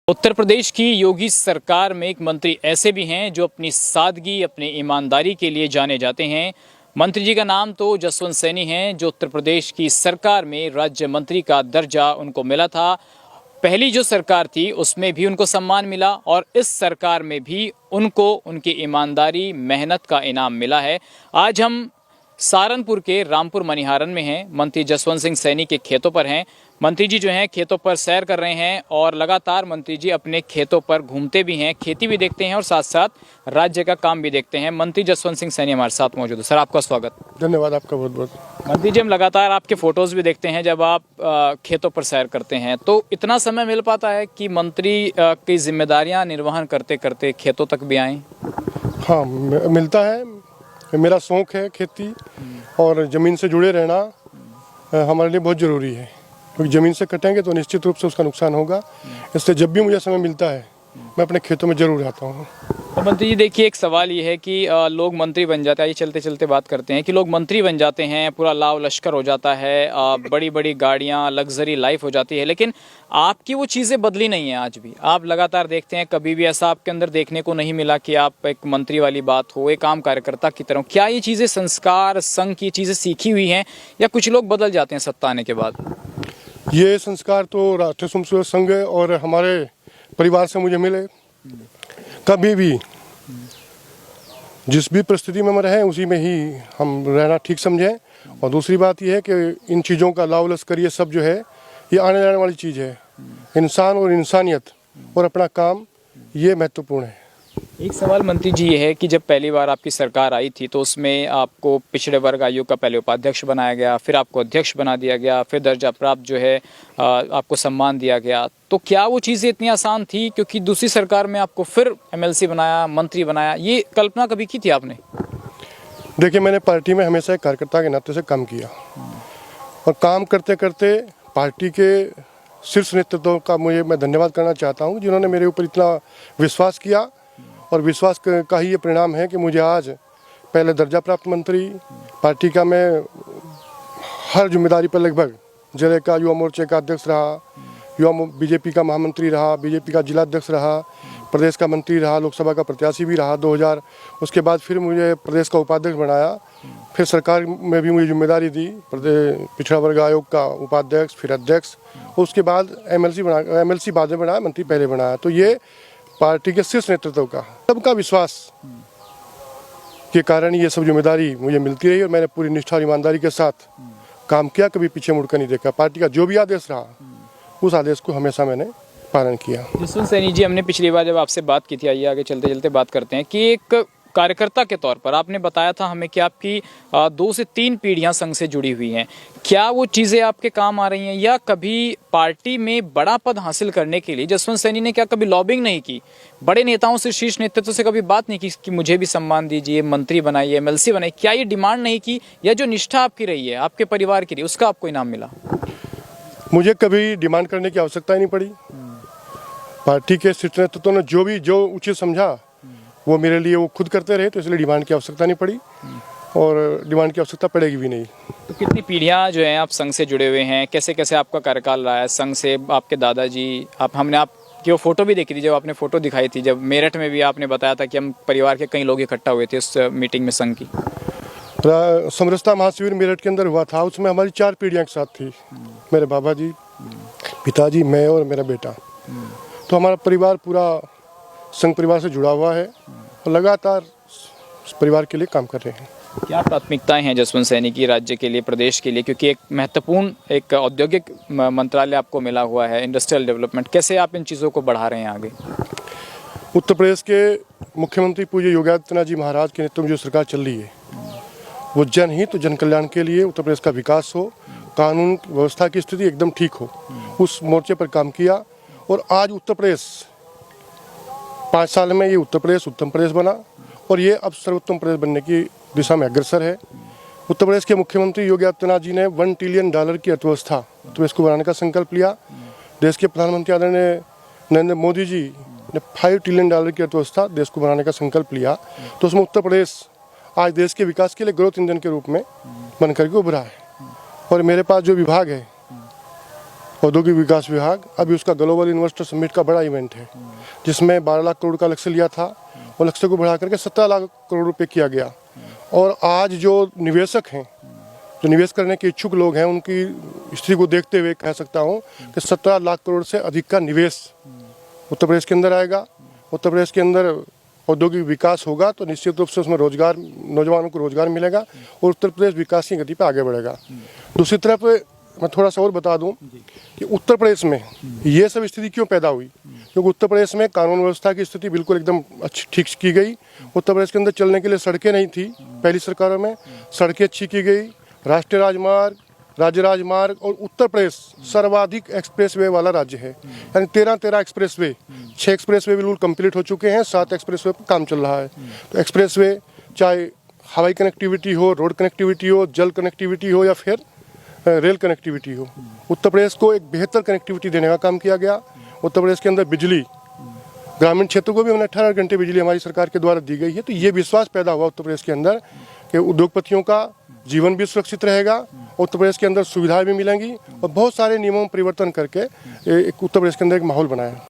उत्तर प्रदेश की योगी सरकार में एक मंत्री ऐसे भी हैं जो अपनी सादगी, अपनी ईमानदारी के लिए जाने जाते हैं। मंत्री जी का नाम तो जसवंत सैनी हैं, जो उत्तर प्रदेश की सरकार में राज्य मंत्री का दर्जा उनको मिला था। पहली जो सरकार थी उसमें भी उनको सम्मान मिला और इस सरकार में भी उनको उनकी ईमानदारी, मेहनत का इनाम मिला है। आज हम सहारनपुर के रामपुर मनिहारन में हैं। मंत्री जसवंत सिंह सैनी के खेतों पर हैं। मंत्री जी जो हैं खेतों पर सैर कर रहे हैं और लगातार मंत्री जी अपने खेतों पर घूमते भी हैं, खेती भी देखते हैं और साथ साथ राज्य का काम भी देखते हैं। मंत्री जसवंत सिंह सैनी हमारे साथ मौजूद है। सर, आपका स्वागत। धन्यवाद, आपका बहुत बहुत। मंत्री जी, हम लगातार आपके फोटोज भी देखते हैं जब आप खेतों पर सैर करते हैं, तो इतना समय मिल पाता है कि मंत्री की जिम्मेदारियां निर्वहन करते करते खेतों तक भी आएँ? हाँ, मिलता है। मेरा शौक़ है खेती और ज़मीन से जुड़े रहना हमारे लिए बहुत ज़रूरी है, क्योंकि ज़मीन से कटेंगे तो निश्चित रूप से उसका नुकसान होगा। इसलिए जब भी मुझे समय मिलता है मैं अपने खेतों में ज़रूर आता हूँ। तो मंत्री जी देखिए, एक सवाल ये है कि लोग मंत्री बन जाते हैं, ये चलते चलते बात करते हैं कि लोग मंत्री बन जाते हैं, पूरा लाव लश्कर हो जाता है, बड़ी बड़ी गाड़ियाँ, लग्जरी लाइफ हो जाती है, लेकिन आपकी वो चीज़ें बदली नहीं है। आज भी आप लगातार देखते हैं, कभी भी ऐसा आपके अंदर देखने को नहीं मिला कि आप एक मंत्री वाली बात हो, एक आम कार्यकर्ता की तरह। क्या ये चीज़ें संस्कार, संघ की चीज़ें सीखी हुई हैं या कुछ लोग बदल जाते हैं सत्ता आने के बाद? ये संस्कार तो राष्ट्रीय स्वयंसेवक संघ और हमारे परिवार से मुझे मिले। कभी भी जिस भी परिस्थिति में हम रहें उसी में ही हम रहना ठीक समझें। और दूसरी बात यह है कि इन चीज़ों का लाव लश्कर ये सब जो है ये आने जाने वाली चीज़ है। इंसान और इंसानियत और अपना काम ये महत्वपूर्ण है। एक सवाल मंत्री जी ये है कि जब पहली बार आपकी सरकार आई थी तो उसमें आपको पिछड़े वर्ग आयोग का पहले उपाध्यक्ष बनाया गया, फिर आपको अध्यक्ष बना दिया गया, फिर दर्जा प्राप्त जो है आपको सम्मान दिया गया। तो क्या वो चीज़ें इतनी आसान थी? क्योंकि दूसरी सरकार में आपको फिर एमएलसी बनाया, मंत्री बनाया, ये कल्पना कभी की थी आपने? देखिए, मैंने पार्टी में हमेशा एक कार्यकर्ता के नाते से काम किया और काम करते करते पार्टी के शीर्ष नेतृत्व का मैं धन्यवाद करना चाहता हूँ, जिन्होंने मेरे ऊपर इतना विश्वास किया। और विश्वास का ही ये परिणाम है कि मुझे आज पहले दर्जा प्राप्त मंत्री, पार्टी का मैं हर जिम्मेदारी पर लगभग जिले का युवा मोर्चे का अध्यक्ष रहा, बीजेपी का महामंत्री रहा, बीजेपी का जिला अध्यक्ष रहा, प्रदेश का मंत्री रहा, लोकसभा का प्रत्याशी भी रहा 2000। उसके बाद फिर मुझे प्रदेश का उपाध्यक्ष बनाया, फिर सरकार में भी मुझे जिम्मेदारी दी, पिछड़ा वर्ग आयोग का उपाध्यक्ष, फिर अध्यक्ष। उसके बाद एमएलसी बाद में बनाया, मंत्री पहले बनाया। तो ये पार्टी के शीर्ष नेतृत्व का सबका विश्वास के कारण ये सब जिम्मेदारी मुझे मिलती रही और मैंने पूरी निष्ठा और ईमानदारी के साथ काम किया, कभी पीछे मुड़कर नहीं देखा। पार्टी का जो भी आदेश रहा उस आदेश को हमेशा मैंने पालन किया। जसवंत सैनी जी, हमने पिछली बार जब आपसे बात की थी, आइए आगे चलते चलते बात करते हैं, कि एक कार्यकर्ता के तौर पर आपने बताया था हमें कि आपकी 2 से 3 पीढ़ियां संघ से जुड़ी हुई हैं। क्या वो चीज़ें आपके काम आ रही हैं या कभी पार्टी में बड़ा पद हासिल करने के लिए जसवंत सैनी ने क्या कभी लॉबिंग नहीं की? बड़े नेताओं से, शीर्ष नेतृत्व से कभी बात नहीं की कि मुझे भी सम्मान दीजिए, मंत्री बनाइए, एमएलसी बनाइए? क्या ये डिमांड नहीं की, या जो निष्ठा आपकी रही है आपके परिवार के लिए उसका आपको इनाम मिला? मुझे कभी डिमांड करने की आवश्यकता ही नहीं पड़ी। पार्टी के शीर्ष नेतृत्व ने जो उचित समझा वो मेरे लिए वो खुद करते रहे, तो इसलिए डिमांड की आवश्यकता नहीं पड़ी और डिमांड की आवश्यकता पड़ेगी भी नहीं। तो कितनी पीढ़ियां जो हैं आप संघ से जुड़े हुए हैं? कैसे कैसे आपका कार्यकाल रहा है संघ से? आपके दादाजी, हमने आपकी वो फोटो भी देखी थी, जब आपने फोटो दिखाई थी, जब मेरठ में भी आपने बताया था कि हम परिवार के कई लोग इकट्ठा हुए थे उस मीटिंग में संघ की। समरसता महाशिविर मेरठ के अंदर हुआ था, उसमें हमारी 4 पीढ़ियाँ एक साथ थी। मेरे बाबा जी, पिताजी, मैं और मेरा बेटा। तो हमारा परिवार पूरा संघ परिवार से जुड़ा हुआ है और लगातार परिवार के लिए काम कर रहे हैं। क्या प्राथमिकताएं हैं जसवंत सैनी की राज्य के लिए, प्रदेश के लिए? क्योंकि एक महत्वपूर्ण एक औद्योगिक मंत्रालय आपको मिला हुआ है, इंडस्ट्रियल डेवलपमेंट, कैसे आप इन चीज़ों को बढ़ा रहे हैं आगे? उत्तर प्रदेश के मुख्यमंत्री पूज्य योगी आदित्यनाथ जी महाराज के नेतृत्व में जो सरकार चल रही है वो जनहित तो जन कल्याण के लिए, उत्तर प्रदेश का विकास हो, कानून व्यवस्था की स्थिति एकदम ठीक हो, उस मोर्चे पर काम किया। और आज उत्तर प्रदेश 5 साल में ये उत्तर प्रदेश उत्तम प्रदेश बना और ये अब सर्वोत्तम प्रदेश बनने की दिशा में अग्रसर है। उत्तर प्रदेश के मुख्यमंत्री योगी आदित्यनाथ जी ने $1 ट्रिलियन की अर्थव्यवस्था उत्तर प्रदेश को बनाने का संकल्प लिया। देश के प्रधानमंत्री आदरणीय नरेंद्र मोदी जी ने $5 ट्रिलियन की अर्थव्यवस्था देश को बनाने का संकल्प लिया। तो उसमें उत्तर प्रदेश आज देश के विकास के लिए ग्रोथ इंजन के रूप में बन करके उभरा है। और मेरे पास जो विभाग है औद्योगिक विकास विभाग, अभी उसका ग्लोबल इन्वेस्टर समिट का बड़ा इवेंट है, जिसमें 12 लाख करोड़ का लक्ष्य लिया था, और लक्ष्य को बढ़ा करके 17 लाख करोड़ रुपए किया गया। और आज जो निवेशक हैं, जो निवेश करने के इच्छुक लोग हैं, उनकी स्थिति को देखते हुए कह सकता हूँ कि 17 लाख करोड़ से अधिक का निवेश उत्तर प्रदेश के अंदर आएगा। उत्तर प्रदेश के अंदर औद्योगिक विकास होगा तो निश्चित रूप से उसमें रोजगार, नौजवानों को रोजगार मिलेगा और उत्तर प्रदेश विकास की गति पर आगे बढ़ेगा। दूसरी तरफ मैं थोड़ा सा और बता दूं कि उत्तर प्रदेश में ये सब स्थिति क्यों पैदा हुई, क्योंकि उत्तर प्रदेश में कानून व्यवस्था की स्थिति बिल्कुल एकदम अच्छी ठीक की गई। उत्तर प्रदेश के अंदर चलने के लिए सड़कें नहीं थी, पहली सरकारों में सड़कें अच्छी की गई, राष्ट्रीय राजमार्ग, राज्य राजमार्ग, और उत्तर प्रदेश सर्वाधिक एक्सप्रेसवे वाला राज्य है, यानी 13 एक्सप्रेसवे, 6 एक्सप्रेसवे बिल्कुल कंप्लीट हो चुके हैं, 7 एक्सप्रेसवे पर काम चल रहा है। तो एक्सप्रेसवे चाहे हवाई कनेक्टिविटी हो, रोड कनेक्टिविटी हो, जल कनेक्टिविटी हो या फिर रेल कनेक्टिविटी हो, उत्तर प्रदेश को एक बेहतर कनेक्टिविटी देने का काम किया गया। उत्तर प्रदेश के अंदर बिजली, ग्रामीण क्षेत्र को भी हमने 18 घंटे बिजली हमारी सरकार के द्वारा दी गई है। तो ये विश्वास पैदा हुआ उत्तर प्रदेश के अंदर कि उद्योगपतियों का जीवन भी सुरक्षित रहेगा, उत्तर प्रदेश के अंदर सुविधाएं भी मिलेंगी, और बहुत सारे नियमों में परिवर्तन करके एक उत्तर प्रदेश के अंदर एक माहौल बनाया।